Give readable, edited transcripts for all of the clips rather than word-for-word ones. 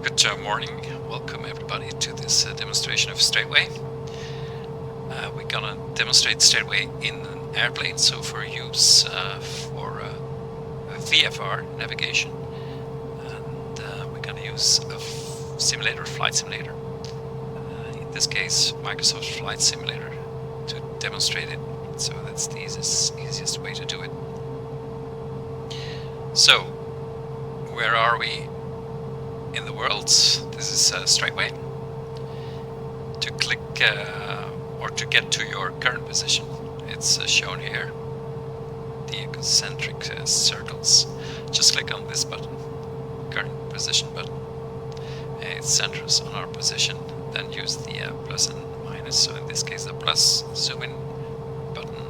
Good morning. Welcome everybody to this demonstration of StraytWay. We're gonna demonstrate StraytWay in an airplane, so for use for VFR navigation, and we're gonna use a simulator, flight simulator. In this case, Microsoft Flight Simulator, to demonstrate it. So that's the easiest way to do it. So, where are we in the world? This is StraytWay. To click or to get to your current position, it's shown here, the concentric circles. Just click on this button, current position button. It centers on our position. Then use the plus and minus, so in this case the plus zoom in button.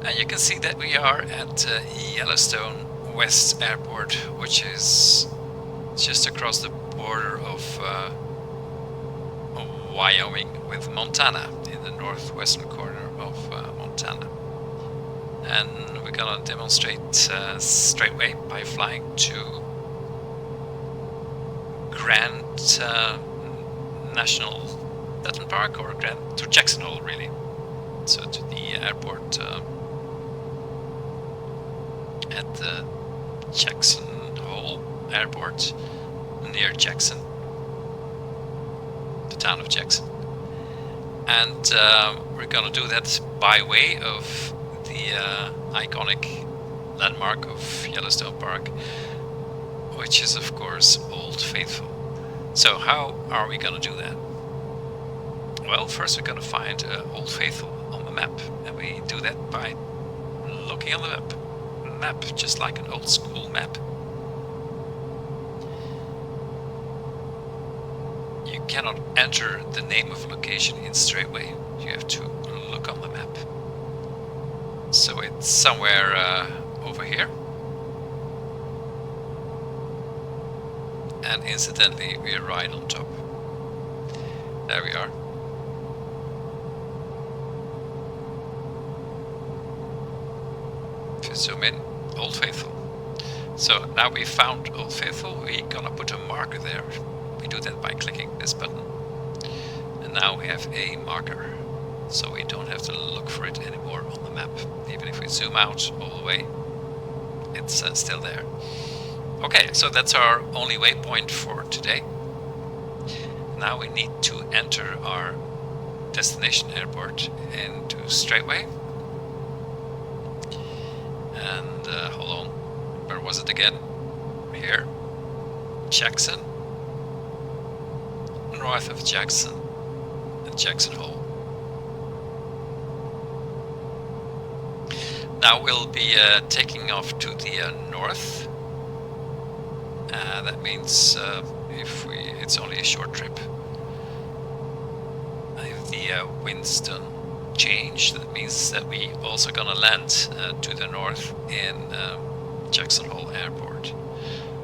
And you can see that we are at Yellowstone West Airport, which is just across the border of Wyoming with Montana, in the northwestern corner of Montana. And we're gonna demonstrate StraytWay by flying to Grand National Park, or to Jackson Hole, really. So to the airport at the Jackson Hole Airport near Jackson, the town of Jackson. And we're gonna do that by way of the iconic landmark of Yellowstone Park, which is of course Old Faithful. So how are we gonna do that? Well, first we're gonna find Old Faithful on the map, and we do that by looking on the map, just like an old school map. You cannot enter the name of a location in StraytWay. You have to look on the map. So it's somewhere over here. And incidentally, we're right on top. There we are. If you zoom in, Old Faithful. So now we found Old Faithful, we're gonna put a marker there. We do that by clicking this button. And now we have a marker, so we don't have to look for it anymore on the map. Even if we zoom out all the way, it's still there. Okay, so that's our only waypoint for today. Now we need to enter our destination airport into StraytWay. And hold on, where was it again? Here, Jackson, north of Jackson, and Jackson Hole. Now we'll be taking off to the north. That means it's only a short trip. If the winds don't change, that means that we also gonna land to the north in Jackson Hole Airport.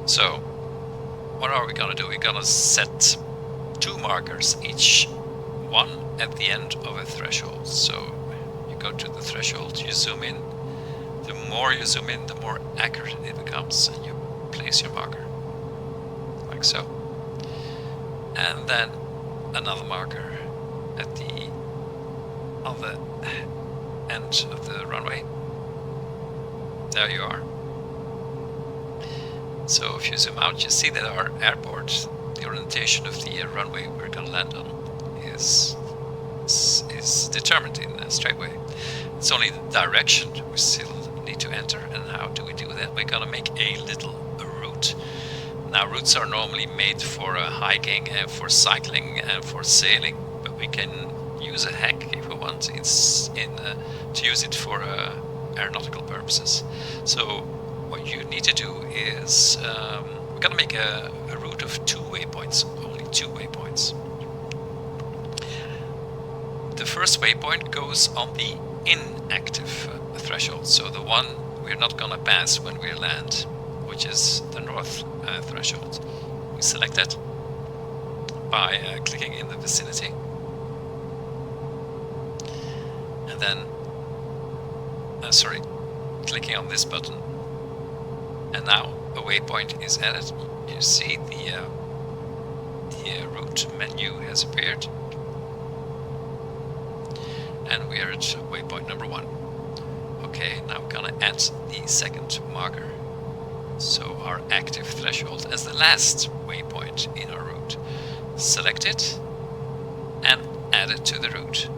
So what are we gonna do? We're gonna set 2 markers, each one at the end of a threshold. So you go to the threshold, you zoom in. The more you zoom in, the more accurate it becomes, and you place your marker like so. And then another marker at the other end of the runway. There you are. So if you zoom out, you see that our airport, the orientation of the runway we're gonna land on, is determined in StraytWay. It's only the direction we still need to enter. And how do we do that? We're gonna make a little route. Now, routes are normally made for hiking and for cycling and for sailing, but we can use a hack if we want. It's to use it for aeronautical purposes. So what you need to do is we're gonna make a route of 2 waypoints, only 2 waypoints. The first waypoint goes on the inactive threshold, so the one we're not gonna pass when we land, which is the north threshold. We select that by clicking in the vicinity, and then clicking on this button, and now a waypoint is added. You see the route menu has appeared, and we are at waypoint number 1. Okay, now I'm gonna add the second marker, so our active threshold as the last waypoint in our route. Select it and add it to the route.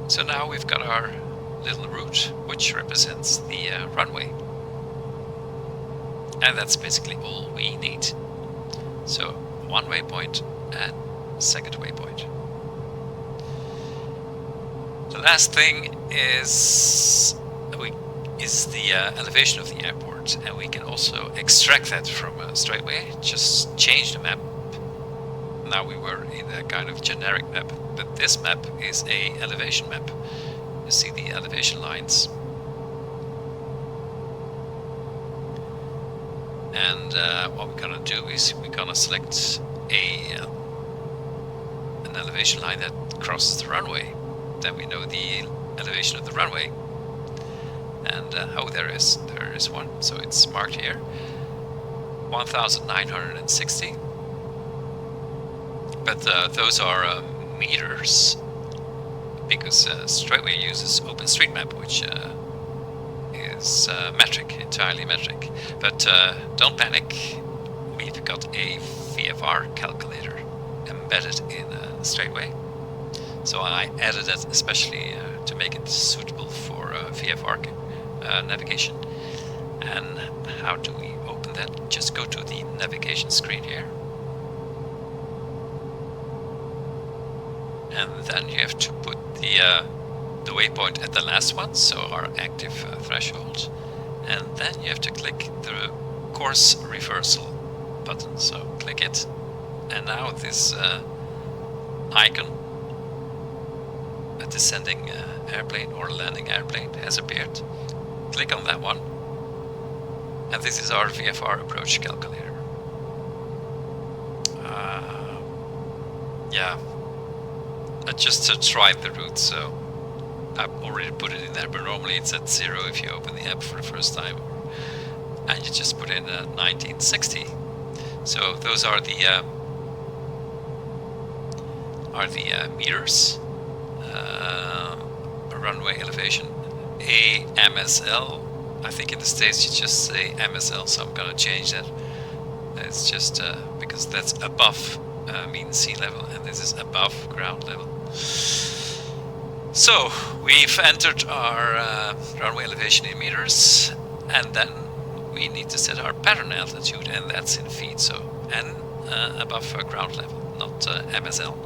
So now we've got our little route, which represents the runway. And that's basically all we need. So one waypoint and second waypoint. The last thing is the elevation of the airport, and we can also extract that from StraytWay. Just change the map. Now we were in a kind of generic map, but this map is a elevation map. You see the elevation lines. And what we're gonna do is we're gonna select an elevation line that crosses the runway. Then we know the elevation of the runway. And oh, there is one. So it's marked here, 1,960. But those are meters, because StraytWay uses OpenStreetMap, which is metric, entirely metric. But don't panic, we've got a VFR calculator embedded in StraytWay. So I added that especially to make it suitable for VFR navigation. And how do we open that? Just go to the navigation screen here. And then you have to put the waypoint at the last one, so our active threshold. And then you have to click the course reversal button. So click it, and now this icon, a descending airplane or landing airplane, has appeared. Click on that one, and this is our VFR approach calculator. Yeah, I just tried the route, so I've already put it in there, but normally it's at 0 if you open the app for the first time, and you just put in 1960. So those are the meters, runway elevation, AMSL. I think in the States you just say MSL, so I'm gonna change that. It's just because that's above mean sea level, and this is above ground level. So we've entered our runway elevation in meters, and then we need to set our pattern altitude, and that's in feet. So N above ground level, not MSL.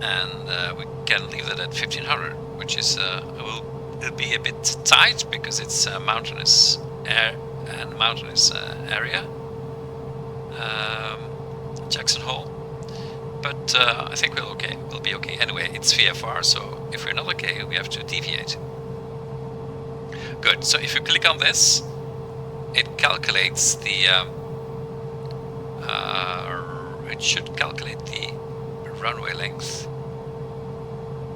And we can leave that at 1500, which is will be a bit tight because it's mountainous air and mountainous area, Jackson Hole. But I think we'll be okay. Anyway, it's VFR, so if we're not okay, we have to deviate. Good. So if you click on this, it calculates the. It should calculate the runway length.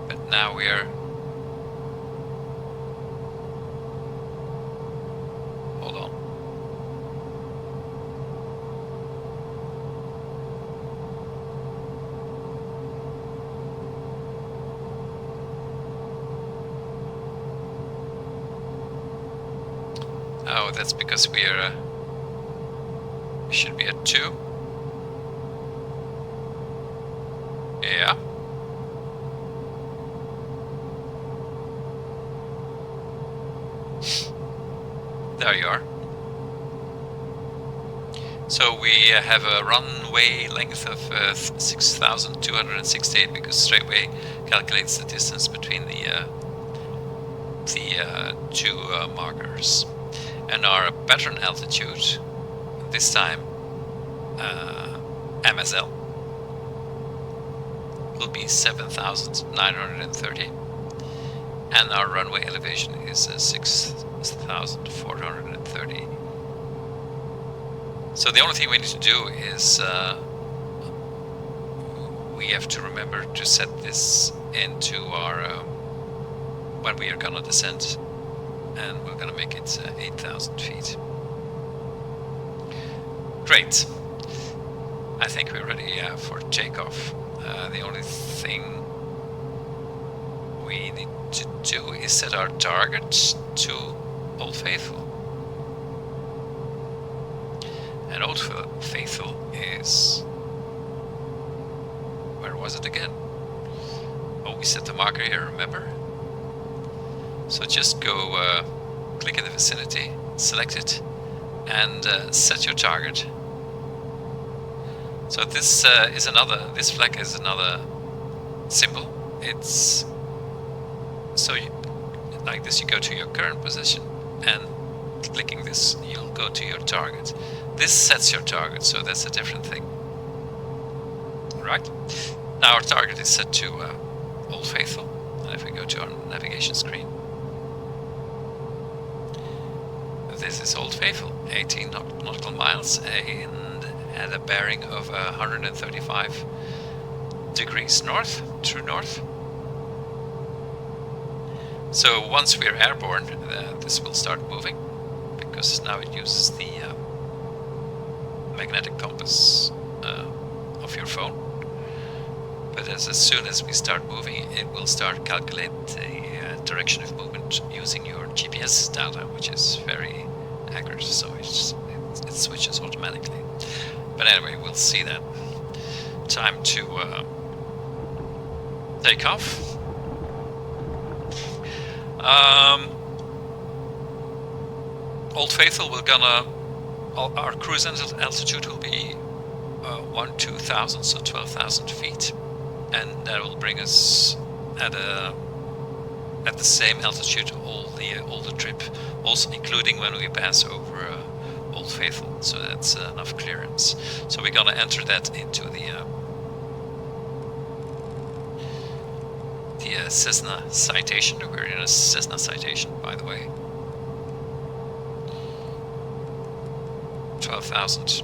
But now we are. Hold on. Oh, that's because we are. We should be at 2. Yeah. There you are. So we have a runway length of 6,268 because StraytWay calculates the distance between the two markers. And our pattern altitude, this time MSL, will be 7,930, and our runway elevation is 6,430. So the only thing we need to do is we have to remember to set this into our when we are gonna descend and we're gonna make it 8,000 feet. Great. I think we're ready for takeoff. The only thing we need to do is set our target to Old Faithful. And Old Faithful is... where was it again? Oh, we set the marker here, remember? So just go click in the vicinity, select it, and set your target. So this is another, this flag is another symbol. It's so you, like this, you go to your current position, and clicking this, you'll go to your target. This sets your target, so that's a different thing. Right? Now our target is set to Old Faithful, and if we go to our navigation screen, this is Old Faithful, 18 nautical miles, and at a bearing of 135 degrees north, true north. So once we're airborne, this will start moving, because now it uses the magnetic compass of your phone. But as soon as we start moving, it will start calculate the direction of movement using your GPS data, which is very accurate, so it switches automatically. But anyway, we'll see that. Time to take off. Old Faithful, we're gonna... our cruise altitude will be 2,000, so 12,000 feet. And that will bring us at the same altitude all the trip, also including when we pass over Old Faithful. So that's enough clearance. So we're gonna enter that into the Cessna citation. We're in a Cessna citation, by the way. 12,000.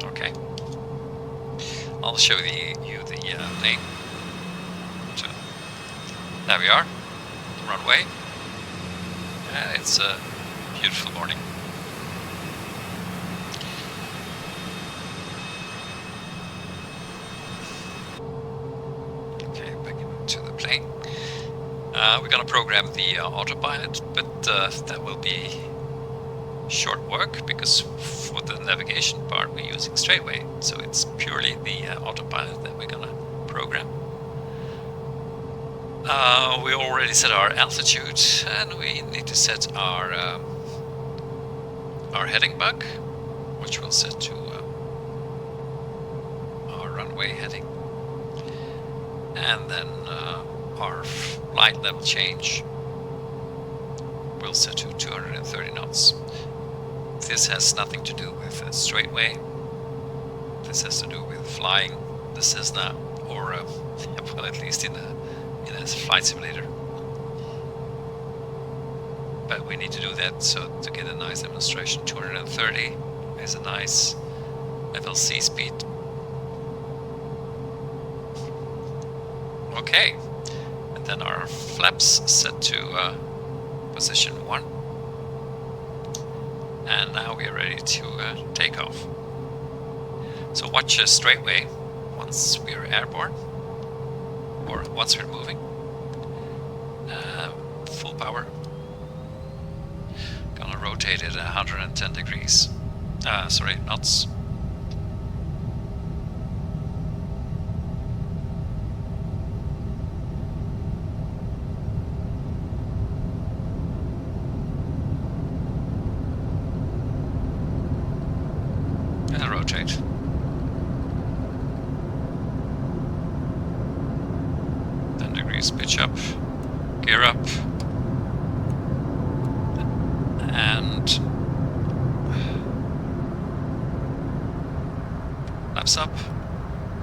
Okay. I'll show you the name. So, there we are, the runway. And it's a beautiful morning. Okay, back into the plane. We're gonna program the autopilot, but that will be short work, because for the navigation part we're using StraytWay, so it's purely the autopilot that we're gonna program. We already set our altitude, and we need to set our heading bug, which we'll set to our runway heading, and then our flight level change we'll set to 230 knots. This has nothing to do with StraytWay. This has to do with flying the Cessna, or well, at least in a flight simulator. But we need to do that so to get a nice demonstration. 230 is a nice FLC speed. Okay, and then our flaps set to position 1. And now we are ready to take off. So watch StraytWay once we are airborne, or once we're moving. Full power. Gonna rotate it 110 degrees. Sorry, knots. And rotate. Pitch up, gear up, and flaps up,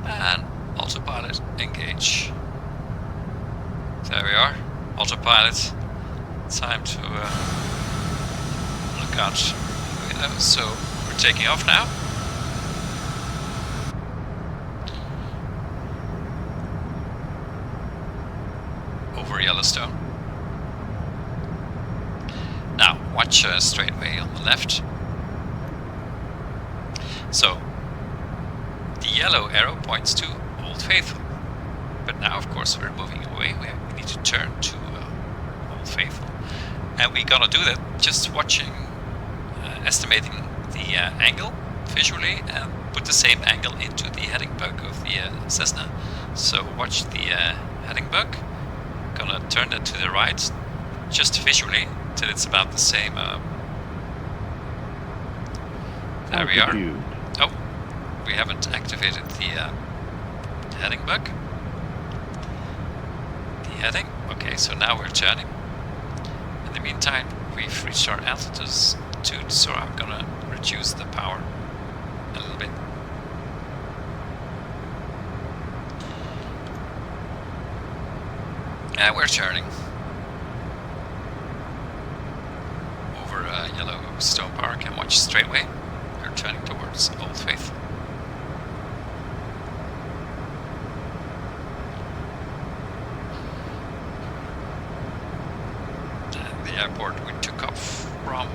and autopilot engage. There we are, autopilot. Time to look out the window. So we're taking off now. over Yellowstone. Now, watch StraytWay on the left. So, the yellow arrow points to Old Faithful. But now, of course, we're moving away. We need to turn to Old Faithful. And we're gonna do that just watching, estimating the angle visually, and put the same angle into the heading bug of the Cessna. So watch the heading bug. Gonna turn it to the right, just visually, till it's about the same. There we are. Oh, we haven't activated the heading bug. The heading. Okay, so now we're turning. In the meantime, we've reached our altitude, so I'm gonna reduce the power a little bit. And we're turning over Yellowstone Park, and watch StraytWay. We're turning towards Old Faithful. And the airport we took off from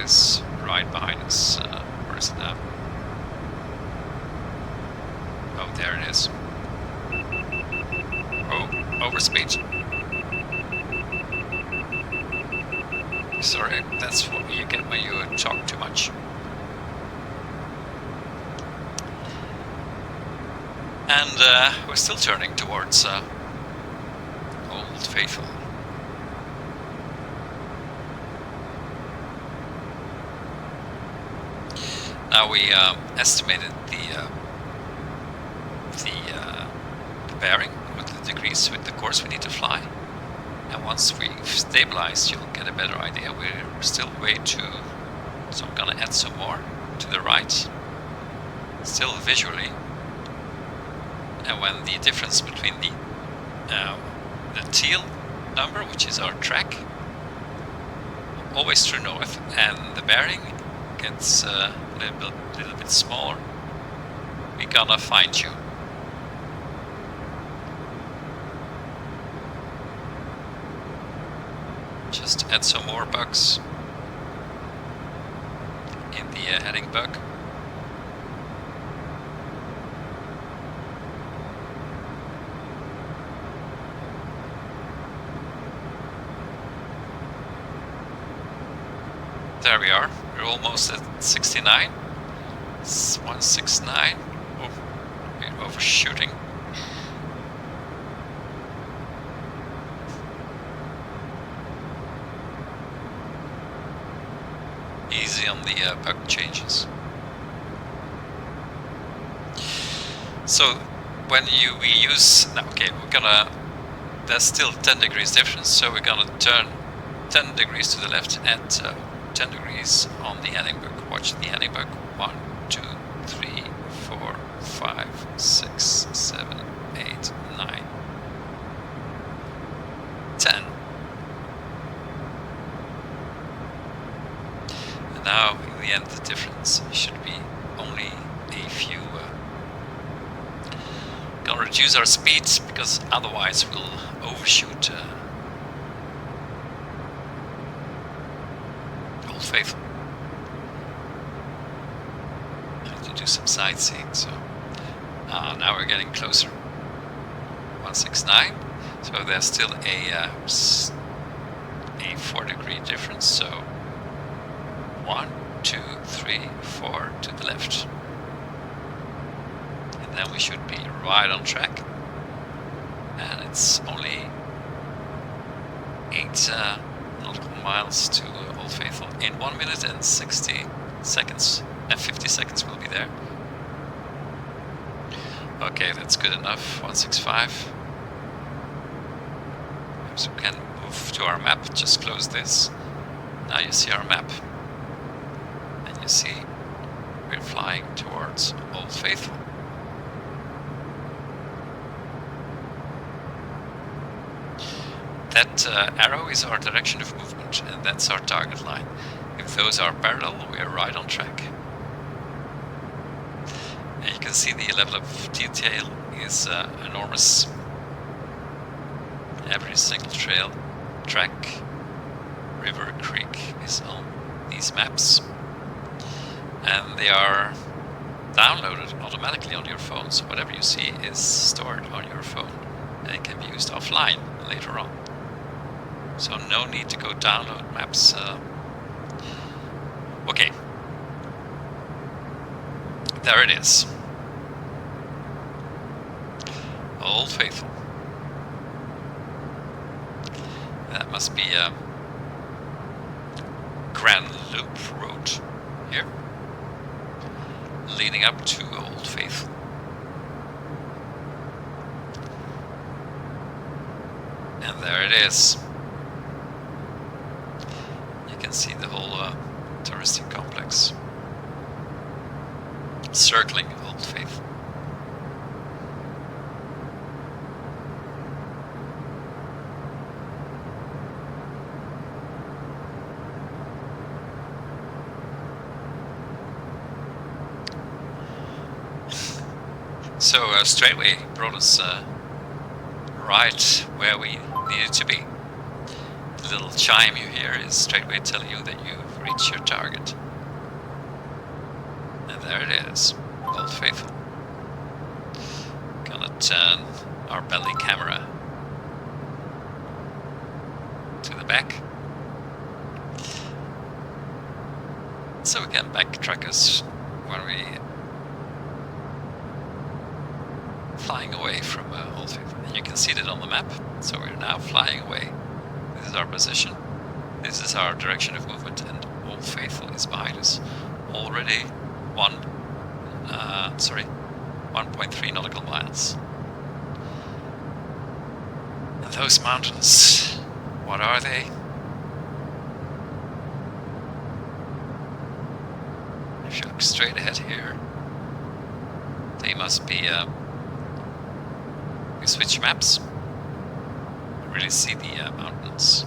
is right behind us. Where is it now? Oh, there it is. Oh, overspeed. Sorry, that's what you get when you talk too much. And we're still turning towards Old Faithful. Now we estimated the bearing with the degrees with the course we need to fly. And once we've stabilized, you'll get a better idea. We're still way too, so I'm gonna add some more to the right, still visually. And when the difference between the teal number, which is our track, always true north, and the bearing gets a little bit smaller, we're gonna fine tune. Just add some more bugs in the heading bug. There we are. We're almost at 69. It's 169. Oh, we're overshooting. Easy on the bug changes. So when we use now, okay, there's still 10 degrees difference, so we're gonna turn 10 degrees to the left and 10 degrees on the heading bug. Watch the heading bug. 1, 2, 3, 4, 5, 6, 7, 8, 9, 10. And now, in the end, the difference should be only a few. Gonna reduce our speeds because otherwise we'll overshoot Old Faithful. I need to do some sightseeing, so now we're getting closer. 169. So there's still a 4-degree difference. So 1, 2, 3, 4 to the left. And then we should be right on track. And it's only 8 nautical miles to Old Faithful. In 1 minute and 60 seconds. And 50 seconds we'll be there. Okay, that's good enough. 165. So we can move to our map. Just close this. Now you see our map. And you see we're flying towards Old Faithful. That arrow is our direction of movement, and that's our target line. If those are parallel, we are right on track. And you can see the level of detail is enormous. Every single trail, track, river, creek is on these maps. And they are downloaded automatically on your phone, so whatever you see is stored on your phone and it can be used offline later on. So no need to go download maps. Okay, there it is. Old Faithful. That must be a Grand Loop Road here, leading up to Old Faithful. And there it is. You can see the whole touristic complex circling Old Faithful. So StraytWay brought us right where we needed to be. The little chime you hear is StraytWay telling you that you've reached your target. And there it is, Old Faithful. Gonna turn our belly camera to the back, so we can backtrack us when we flying away from Old Faithful. And you can see that on the map. So we're now flying away. This is our position. This is our direction of movement, and Old Faithful is behind us. Already 1.3 nautical miles. And those mountains, what are they? If you look straight ahead here, they must be we switch maps, you really see the mountains.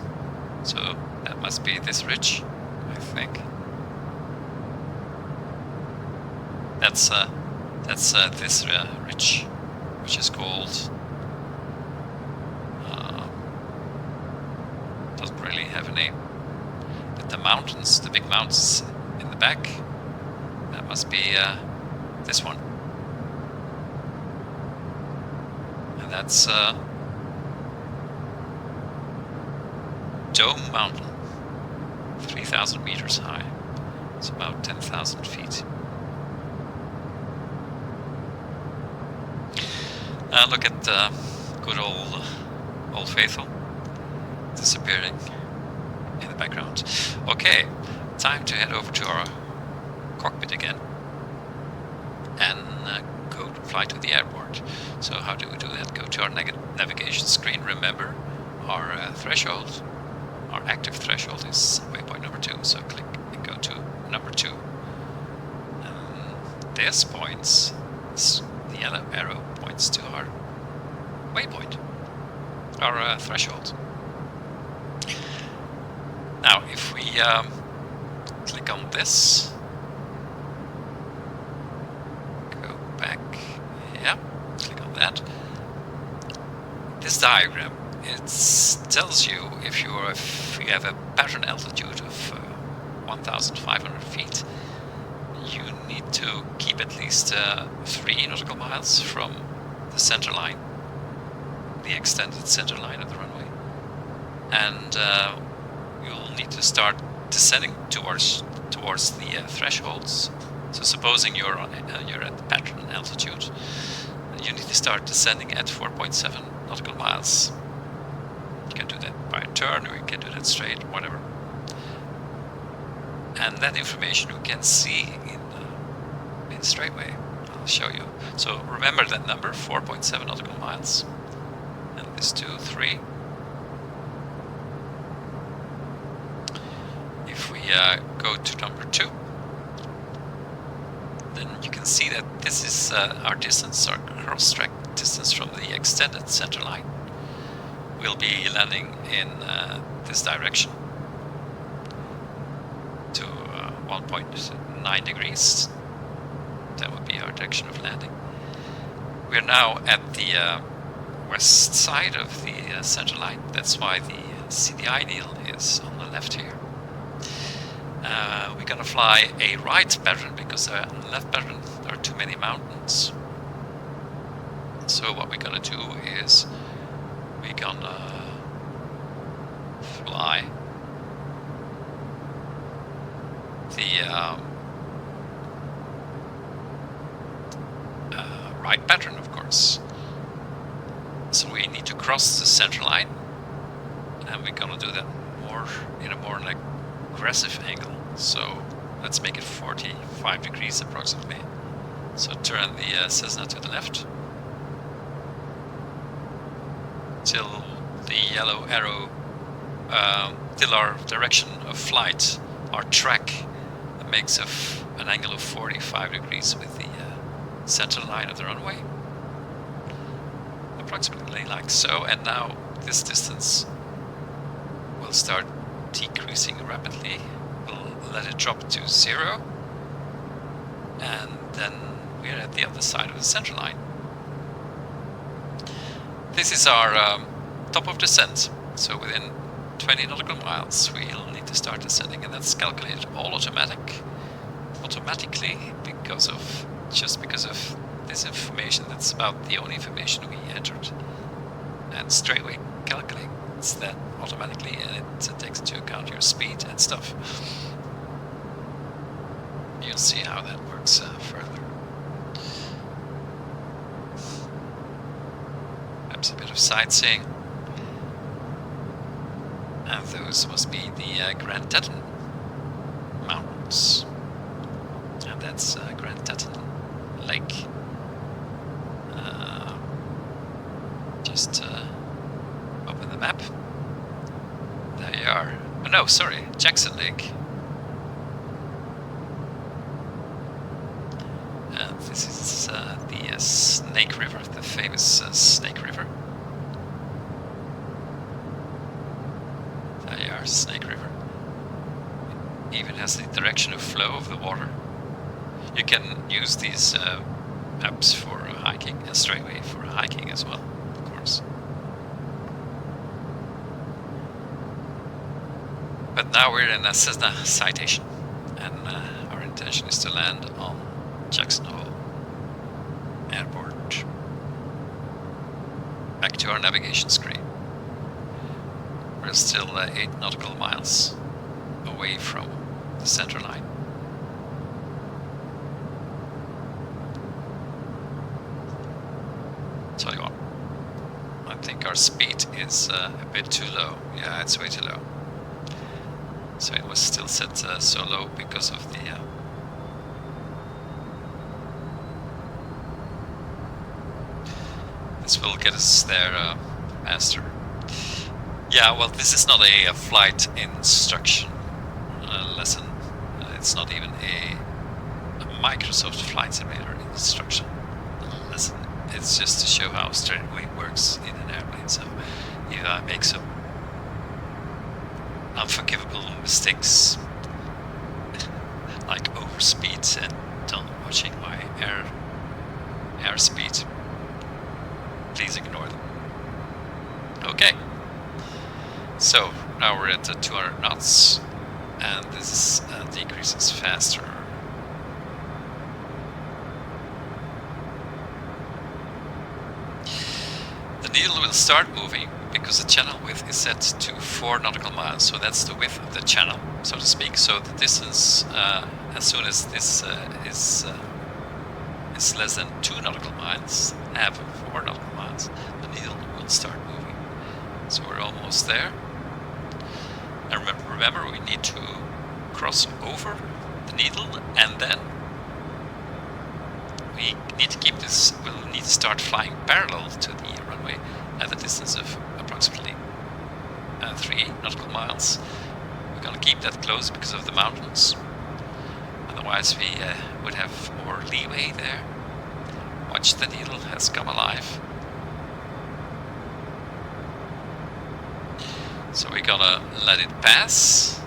So that must be this ridge, I think. That's this ridge, which is called doesn't really have a name. But the mountains, the big mountains in the back, that must be this one. And that's Dome Mountain, 3,000 meters high. It's about 10,000 feet. Look at good old Faithful disappearing in the background. Okay, time to head over to our cockpit again and go to fly to the airport. So how do we do that? Go to our navigation screen. Remember, our threshold, our active threshold is waypoint number 2. So click and go to number 2. This points, the yellow arrow points to our waypoint, our threshold. Now, if we click on this, go back, yeah, click on that. This diagram, it tells you if you have a pattern altitude of 1,500 feet, you need to keep at least 3 nautical miles from the center line, the extended center line of the runway, and you'll need to start descending towards the thresholds. So supposing you're at the pattern altitude, you need to start descending at 4.7 nautical miles. You can do that by a turn, or you can do that straight, whatever. And that information you can see in StraytWay. I'll show you. So remember that number, 4.7 nautical miles, and this 2, 3. If we go to number 2, then you can see that this is our distance, our cross-track distance from the extended center line. We'll be landing in this direction to 1.9 degrees. That would be our direction of landing. We're now at the west side of the center line. That's why the CDI needle is on the left here. We're gonna fly a right pattern because on the left pattern there are too many mountains. So what we're gonna do is we're gonna fly the right pattern, of course. So we need to cross the center line, and we're gonna do that in a more like aggressive angle. So let's make it 45 degrees approximately. So turn the Cessna to the left till the yellow arrow, till our direction of flight, our track, makes an angle of 45 degrees with the center line of the runway. Approximately like so, and now this distance will start decreasing rapidly. We'll let it drop to 0, and then we're at the other side of the center line. This is our top of descent, so within 20 nautical miles we'll need to start descending, and that's calculated all automatically because of this information. That's about the only information we entered, and StraytWay calculates that automatically, and it takes into account your speed and stuff. You'll see how that works further. Perhaps a bit of sightseeing, and those must be the Grand Teton Mountains, and that's Grand Teton Lake. Just open the map. There you are. Oh, no, sorry, Jackson Lake. And this is the Snake River, the famous Snake River. There you are, Snake River. It even has the direction of flow of the water. You can use these apps for hiking, StraytWay for hiking as well, of course. But now we're in a Cessna citation, and our intention is to land on Jackson Hole Airport. Back to our navigation screen. We're still 8 nautical miles away from the center line. Tell you what, I think our speed is a bit too low. Yeah, it's way too low. So it was still set so low because of the this will get us there faster. Yeah, well, this is not a flight instruction lesson. It's not even a Microsoft Flight Simulator instruction lesson. It's just to show how StraytWay works in an airplane. So if I make some unforgivable mistakes like overspeed and not watching my airspeed, please ignore them. Okay, so now we're at 200 knots, and this decreases faster. The needle will start moving because the channel width is set to 4 nautical miles, so that's the width of the channel, so to speak. So the distance, as soon as this is less than 2 nautical miles, half of 4 nautical miles, the needle will start moving. So we're almost there. And remember, we need to cross over the needle, and then we need to keep this. We'll need to start flying parallel to the runway at a distance of approximately 3 nautical miles. We're going to keep that close because of the mountains. Otherwise, we would have more leeway there. Watch, the needle has come alive. So we're gonna let it pass.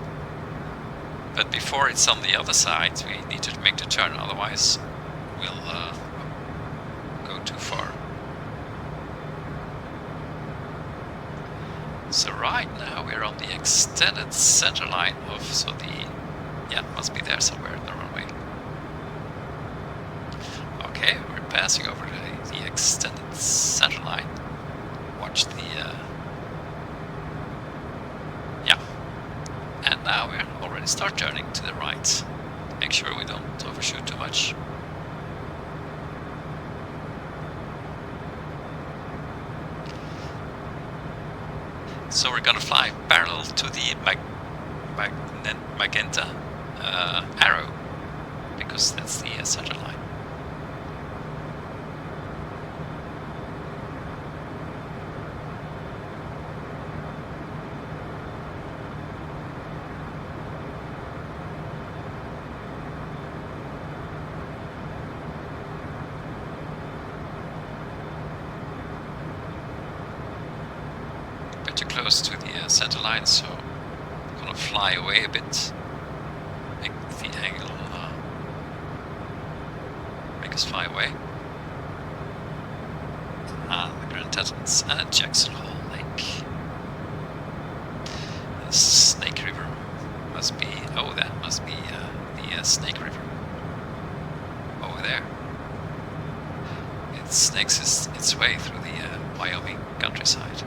But before it's on the other side, we need to make the turn. Otherwise, we'll go too far. on the extended center line of, so the, yeah, it must be there somewhere in the runway. Okay, we're passing over the extended center line. Watch the, yeah. And now we're already start turning to the right. Make sure we don't overshoot too much. So we're gonna fly parallel to the magenta arrow, because that's the center line. Too close to the center line, so I'm gonna fly away a bit, make the angle, make us fly away. The Grand Tetons and Jackson Hole Lake. The Snake River must be, oh, that must be the Snake River over there. It snakes its way through the Wyoming countryside.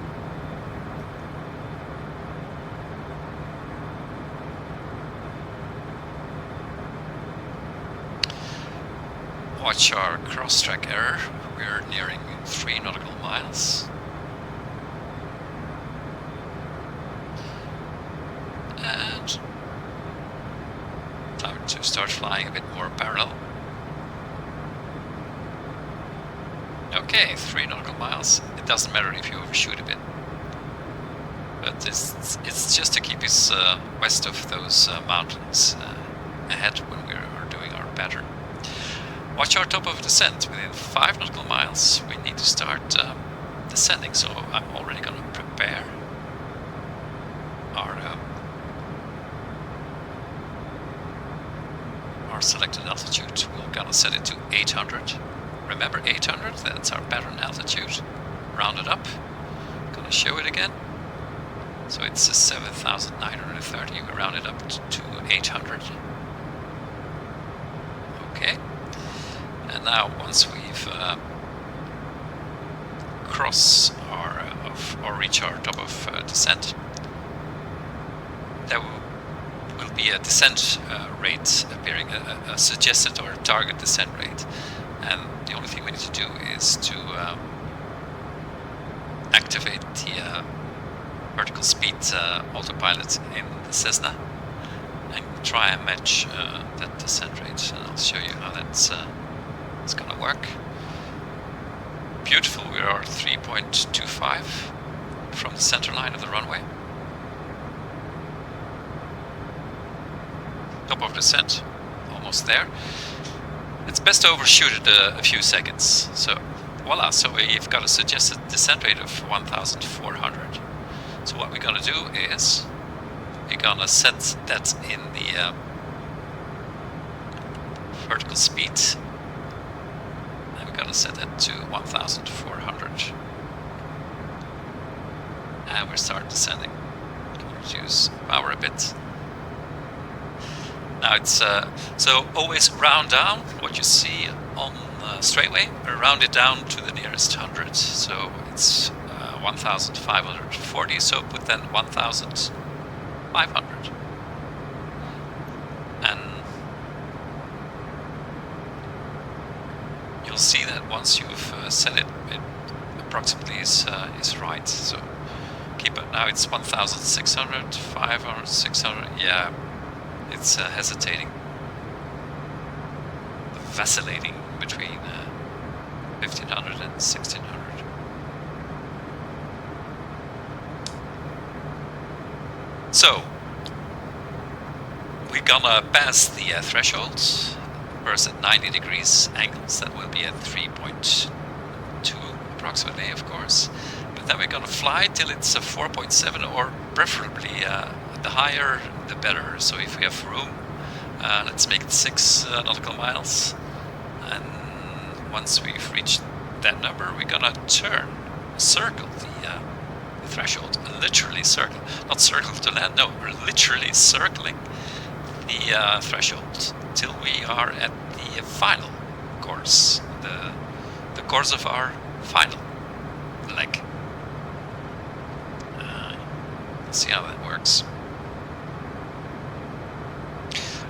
Watch our cross-track error. We're nearing 3 nautical miles. And time to start flying a bit more parallel. Okay, 3 nautical miles. It doesn't matter if you overshoot a bit. But it's just to keep us west of those mountains ahead when we are doing our pattern. Watch our top of descent. Within 5 nautical miles, we need to start descending. So I'm already going to prepare our selected altitude. We're going to set it to 800. Remember 800? That's our pattern altitude. Rounded up. Going to show it again. So it's 7,930. We round it up to 800. Okay. And now, once we've crossed or reach our top of descent, there will be a descent rate appearing, a suggested or target descent rate. And the only thing we need to do is to activate the vertical speed autopilot in the Cessna and try and match that descent rate. And I'll show you how that's it's gonna work. Beautiful, we are 3.25 from the center line of the runway. Top of descent, almost there. It's best to overshoot it a few seconds. So voila, so we've got a suggested descent rate of 1,400. So what we're gonna do is we're gonna set that in the vertical speed. Gonna set it to 1,400, and we start descending. Reduce power a bit. Now it's so always round down what you see on StraytWay, round it down to the nearest 100. So it's 1,540. So put then 1,500, and you'll see that once you've set it, it approximately is right. So keep it. Now it's 1,600, 500, 600. Yeah, it's hesitating, vacillating between 1,500 and 1,600. So we're gonna pass the thresholds. First at 90 degrees angles, that will be at 3.2 approximately, of course. But then we're gonna fly till it's a 4.7, or preferably the higher the better. So if we have room, let's make it 6 nautical miles. And once we've reached that number, we're gonna circle the threshold, literally not circle to land, no, we're literally circling the threshold till we are at the final course, the course of our final leg. Let's see how that works.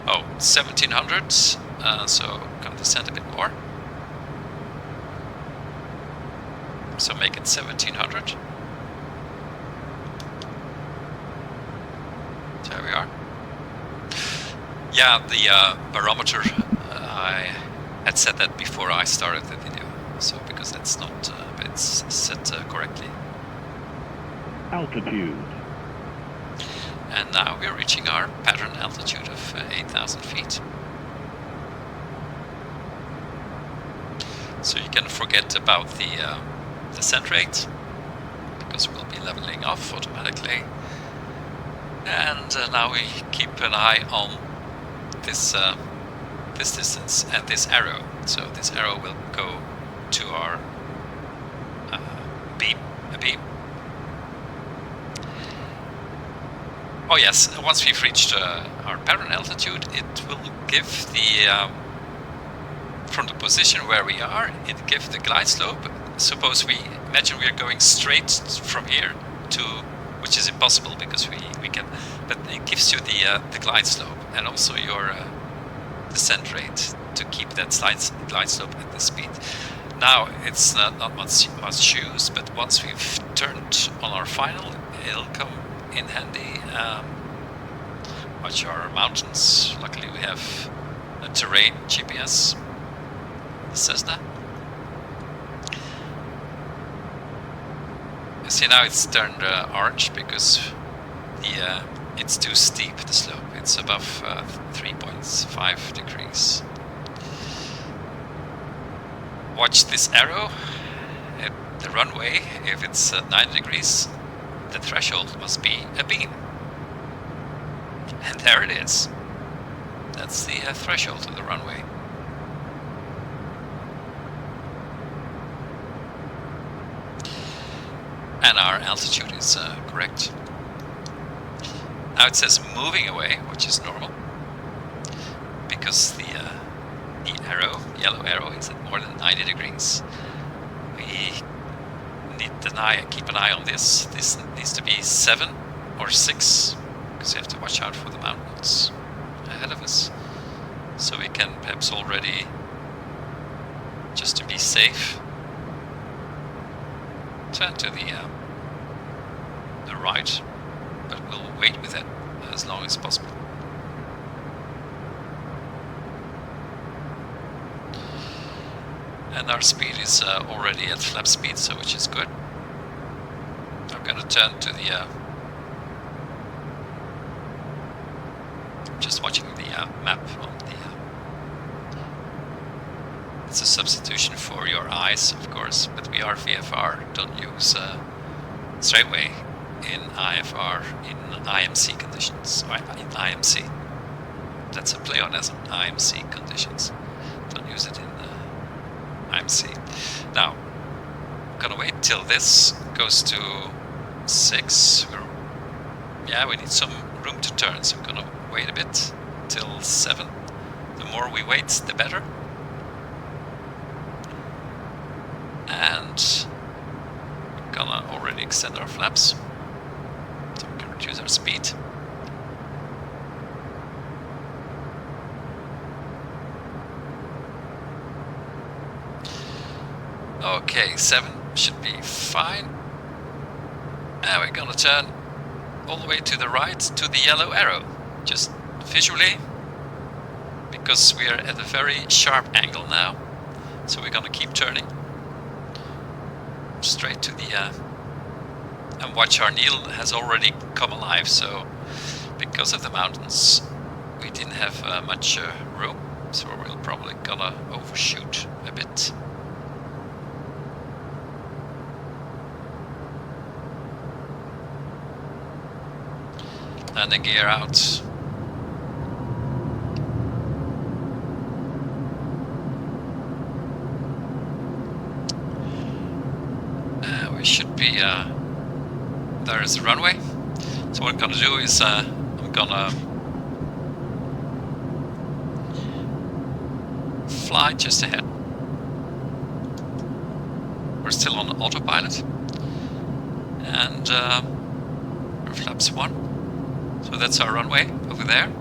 Oh, 1700, so can descend a bit more. So make it 1700. There we are. Yeah, the barometer, I had said that before I started the video, so because that's not, it's set correctly. Altitude. And now we're reaching our pattern altitude of 8,000 feet. So you can forget about the descent rate, because we'll be leveling off automatically. And now we keep an eye on this this distance and this arrow. So this arrow will go to our beam. Oh yes, once we've reached our pattern altitude, it will give the from the position where we are, it gives the glide slope. Suppose imagine we are going straight from here to, which is impossible because we can, but it gives you the glide slope and also your descent rate to keep that glide slope at the speed. Now it's not much use, but once we've turned on our final, it'll come in handy. Watch our mountains. Luckily we have a terrain GPS. The Cessna. You see now it's turned orange because it's too steep, the slope. It's above 3.5 degrees. Watch this arrow. At the runway, if it's 9 degrees, the threshold must be a beam. And there it is. That's the threshold of the runway. And our altitude is correct. Now it says moving away, which is normal, because the arrow, yellow arrow, is at more than 90 degrees. We need to keep an eye on this. This needs to be 7 or 6, because we have to watch out for the mountains ahead of us. So we can perhaps already, just to be safe, turn to the right, but we'll wait with it as long as possible. And our speed is already at flap speed, so which is good. I'm going to turn to the just watching the map on the it's a substitution for your eyes, of course, but we are VFR, don't use StraytWay in IFR, in IMC conditions, or in IMC. That's a pleonasm, IMC conditions. Don't use it in IMC. Now, I'm gonna wait till this goes to 6. Yeah, we need some room to turn, so I'm gonna wait a bit till 7. The more we wait, the better. And we're gonna already extend our flaps, so we can reduce our speed. Okay, 7 should be fine. Now we're gonna turn all the way to the right to the yellow arrow, just visually, because we are at a very sharp angle now. So we're gonna keep turning straight to the and watch, our needle has already come alive, so because of the mountains we didn't have much room, so we're probably gonna overshoot a bit. And then gear out. We should be there is the runway. So what I'm gonna do is I'm gonna fly just ahead. We're still on autopilot, and we're flaps 1. So that's our runway over there.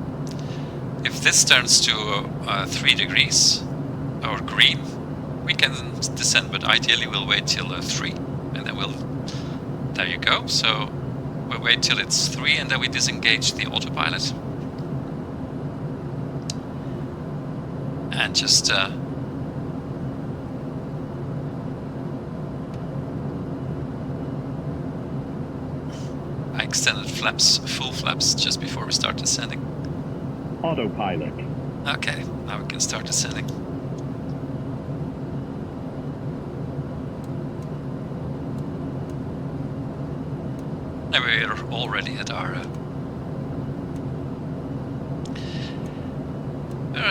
If this turns to 3 degrees or green, we can descend, but ideally we'll wait till 3, and then there you go. So we'll wait till it's 3, and then we disengage the autopilot. And just I extended flaps, full flaps, just before we start descending. Autopilot. Okay, now we can start descending. And we're already at our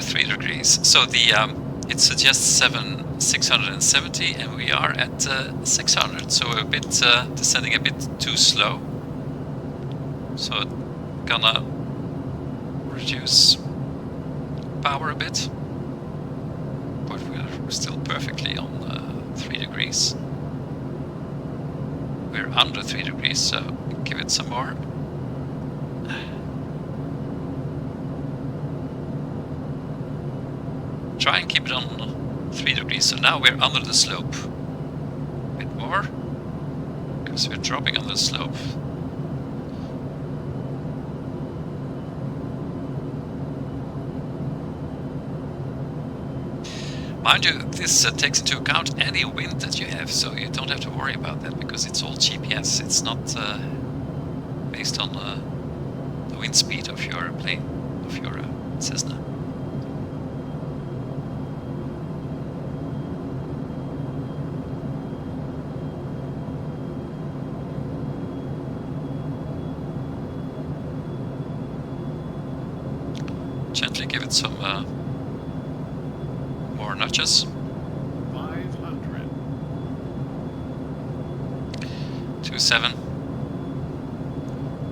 3 degrees. So the it suggests 670, and we are at 600. So we're a bit descending a bit too slow. So gonna reduce power a bit, but we're still perfectly on 3 degrees. We're under 3 degrees, so give it some more. Try and keep it on 3 degrees. So now we're under the slope. A bit more, because we're dropping on the slope. Mind you, this takes into account any wind that you have, so you don't have to worry about that, because it's all GPS. It's not based on the wind speed of your plane, of your Cessna. Gently give it some more notches. 500. 27.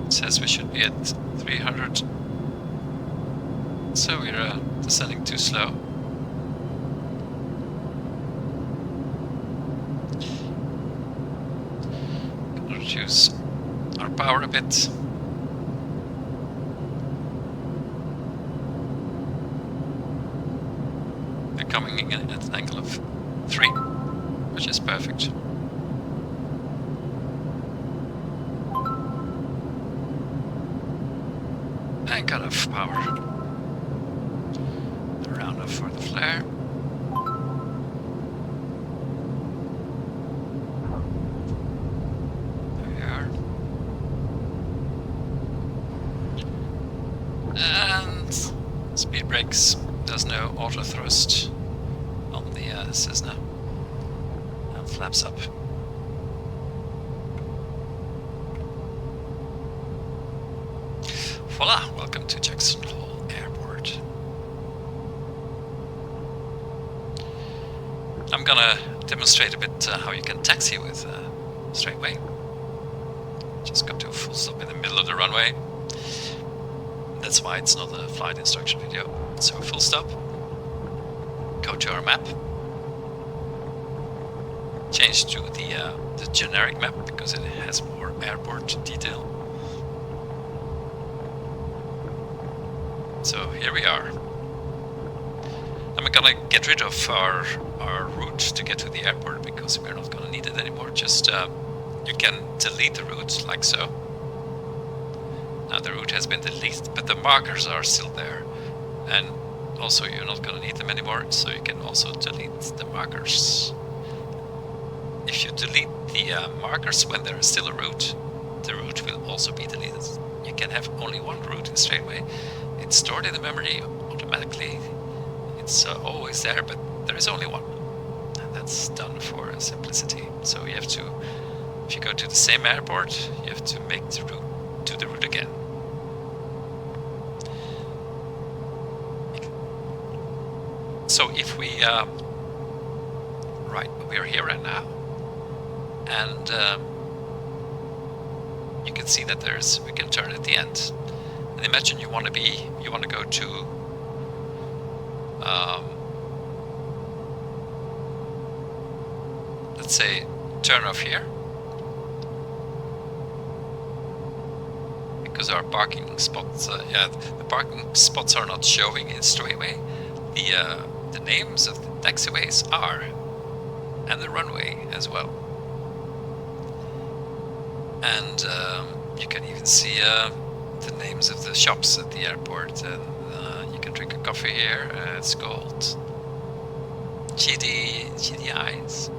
It says we should be at 300. So we're descending too slow. Gonna reduce our power a bit. Coming in at an angle of 3, which is perfect. And cut off power. A round off for the flare. There we are. And speed brakes. There's no auto thrust on the Cessna, and flaps up. Voila! Welcome to Jackson Hole Airport. I'm gonna demonstrate a bit how you can taxi with StraytWay. Just come to a full stop in the middle of the runway. That's why it's not a flight instruction video. So full stop. Go to our map. Change to the generic map because it has more airport detail. So here we are. I'm gonna get rid of our route to get to the airport because we're not gonna need it anymore. Just you can delete the route like so. Now the route has been deleted, but the markers are still there, and also you're not gonna need them anymore. So you can also delete the markers. If you delete the markers when there is still a route, the route will also be deleted. You can have only one route in StraytWay. It's stored in the memory automatically. It's always there, but there is only one. And that's done for simplicity. So you have to, if you go to the same airport, you have to make the route, do the route again. So if we, right, we are here right now. And you can see that we can turn at the end. And imagine you want to go to let's say turn off here, because our parking spots, the parking spots are not showing in StraytWay. The names of the taxiways are, and the runway as well. And you can even see the names of the shops at the airport. And you can drink a coffee here. It's called GDIs.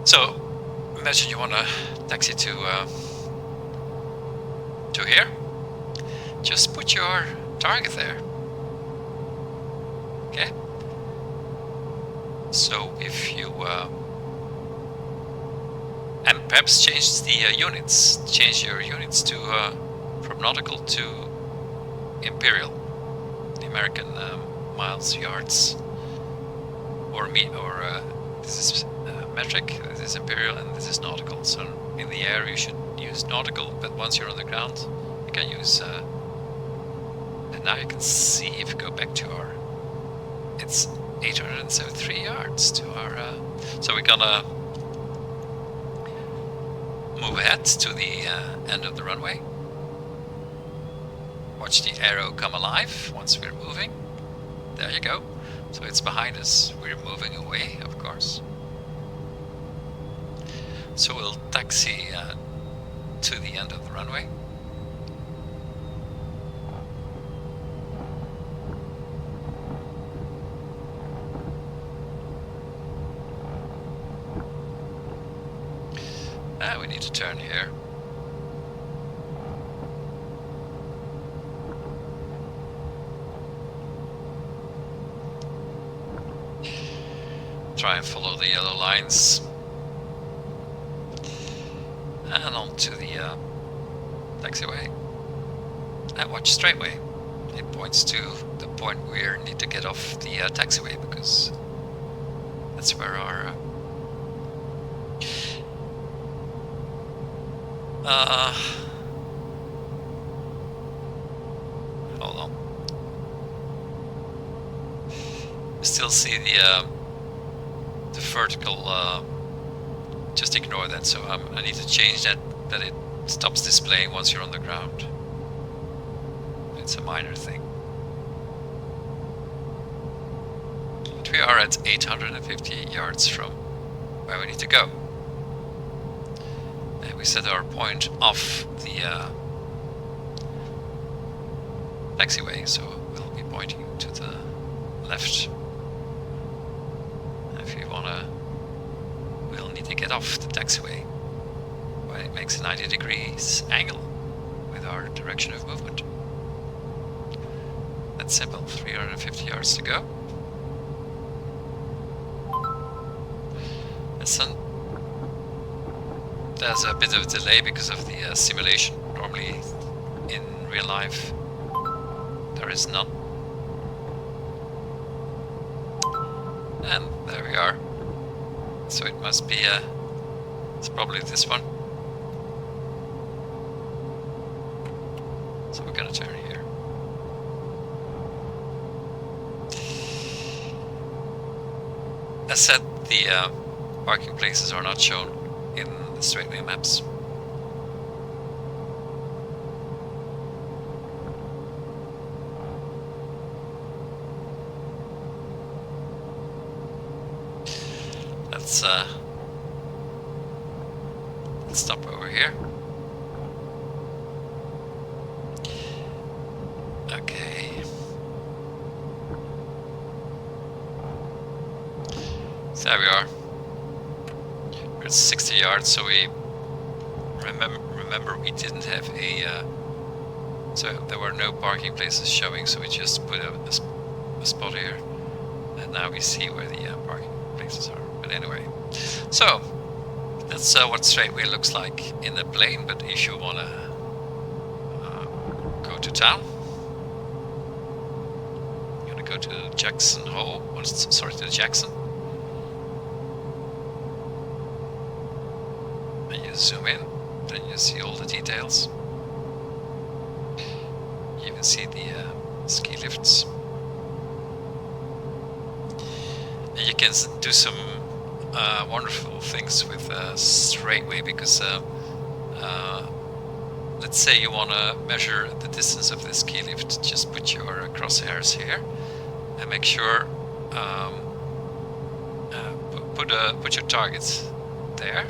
So imagine you want to taxi to here. Just put your target there. Okay. So if you and perhaps change the units. Change your units to from nautical to imperial, the American miles, yards, or this is metric. This is imperial, and this is nautical. So in the air you should use nautical, but once you're on the ground, you can use. And now you can see if you go back to our. It's 873 yards to our. So we're gonna move ahead to the end of the runway. Watch the arrow come alive once we're moving. There you go. So it's behind us. We're moving away, of course. So we'll taxi to the end of the runway. We need to turn here. Try and follow the yellow lines. And on to the taxiway. And watch StraytWay. It points to the point where we need to get off the taxiway, because that's where our hold on. You still see the vertical. Just ignore that. So I need to change that it stops displaying once you're on the ground. It's a minor thing. But we are at 850 yards from where we need to go. And we set our point off the taxiway, so we'll be pointing to the left. And if you wanna, we'll need to get off the taxiway when it makes a 90 degrees angle with our direction of movement. That's simple. 350 yards to go. There's a bit of delay because of the simulation. Normally in real life there is none. And there we are. So it must be it's probably this one. So we're gonna turn here. As said, the parking places are not shown in the StraytWay maps. Let's stop over here. Okay. So there we are. We're at 60 yards, so we remember we didn't have a so there were no parking places showing, so we just put a spot here, and now we see where the parking places are. But anyway, so that's what StraytWay looks like in the plane. But if you want to go to town, you're going to go to Jackson Hole, to Jackson. And you you zoom in, then you see all the details. You even see the ski lifts. And you can do some wonderful things with StraytWay, because let's say you want to measure the distance of the ski lift. Just put your crosshairs here and make sure put your target there.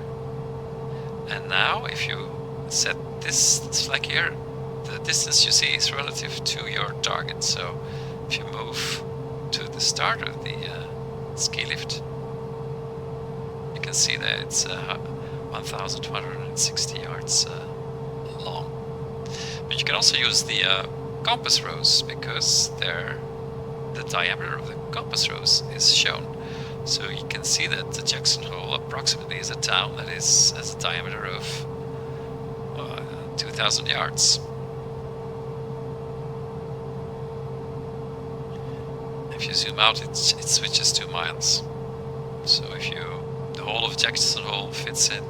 And now if you set this flag here, the distance you see is relative to your target. So if you move to the start of the ski lift, you can see that it's 1,260 yards long. But you can also use the compass rose, because the diameter of the compass rose is shown. So you can see that the Jackson Hole approximately is a town that has a diameter of 2,000 yards. If you zoom out, it switches to miles. So the whole of Jackson Hole fits in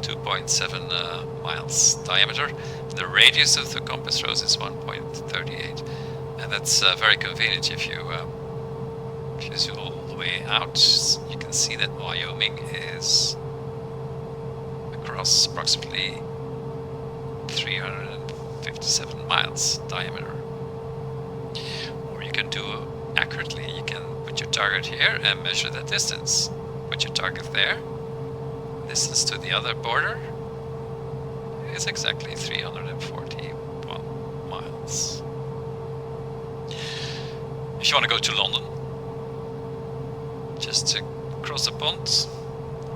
2.7 miles diameter. The radius of the compass rose is 1.38, and that's very convenient. If you zoom all the way out, you can see that Wyoming is across approximately 357 miles diameter. Or you can do accurately, you can put your target here and measure the distance. Put your target there. Distance to the other border is exactly 341 miles. If you want to go to London, just to cross the pond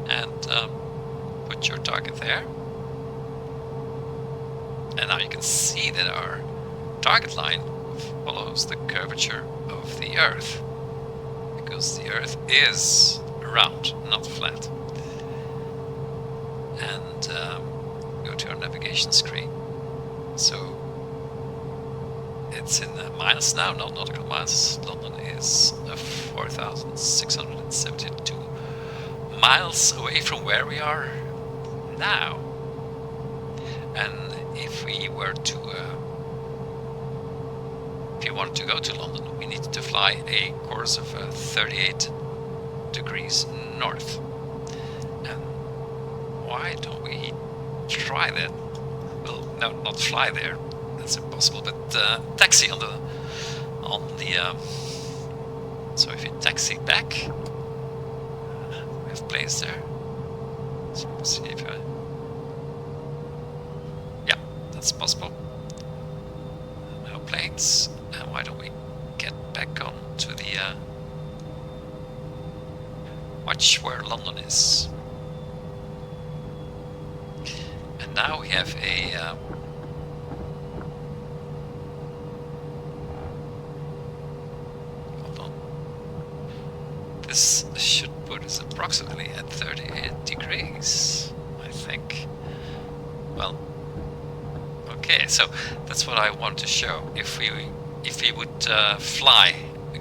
and put your target there. And now you can see that our target line follows the curvature of the Earth, because the Earth is round, not flat. And go to our navigation screen. So it's in miles now, not nautical miles. London is 4,672 miles away from where we are now. And if we were to if you wanted to go to London, we need to fly a course of 38 degrees north. And why don't we try that? Well, no, not fly there. That's impossible. But taxi on the so if you taxi back, we have planes there. So let's see if yeah, that's possible. No planes. And why don't we get back on to the watch where London is? And now we have a hold on. This should put us approximately at 38 degrees, I think. Well, okay, so that's what I want to show. If we would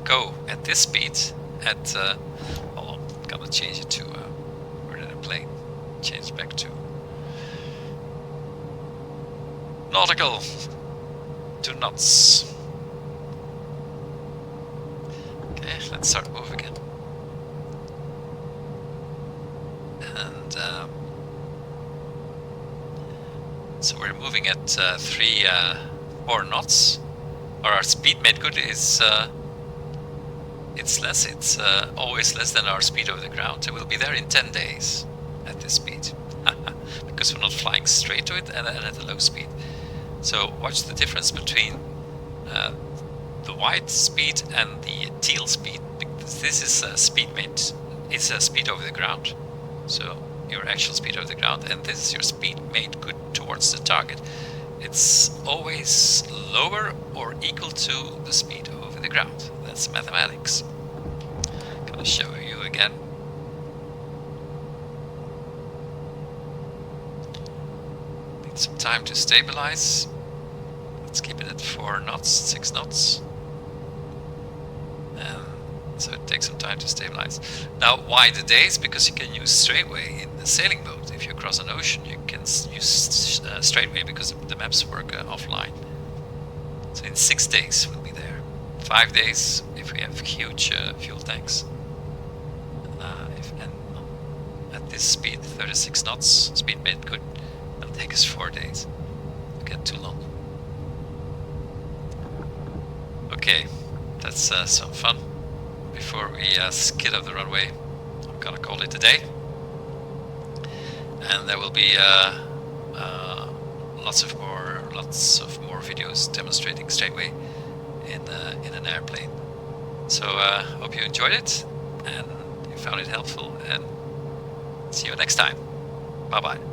go at this speed at hold on, I'm gonna change it to we're in a plane. Change it back to nautical, 2 knots. Okay, let's start moving again. And so we're moving at 4 knots. Or our speed made good is it's less. It's always less than our speed over the ground. So we'll be there in 10 days at this speed, because we're not flying straight to it and at a low speed. So watch the difference between the white speed and the teal speed, because this is speed made. It's a speed over the ground. So your actual speed over the ground, and this is your speed made good towards the target. It's always lower or equal to the speed over the ground. That's mathematics. I'm gonna show you again. Need some time to stabilize. Let's keep it at 4 knots, 6 knots. So it takes some time to stabilize. Now, why the days? Because you can use StraytWay in the sailing boat. if you cross an ocean, you can use StraytWay because the maps work offline. So in 6 days we'll be there. 5 days if we have huge fuel tanks. And at this speed, 36 knots, speed mid could take us 4 days. It'll get too long. Okay, that's some fun. Before we skid off the runway, I'm gonna call it a day. And there will be lots of more videos demonstrating StraytWay in an airplane. So hope you enjoyed it and you found it helpful, and see you next time. Bye bye.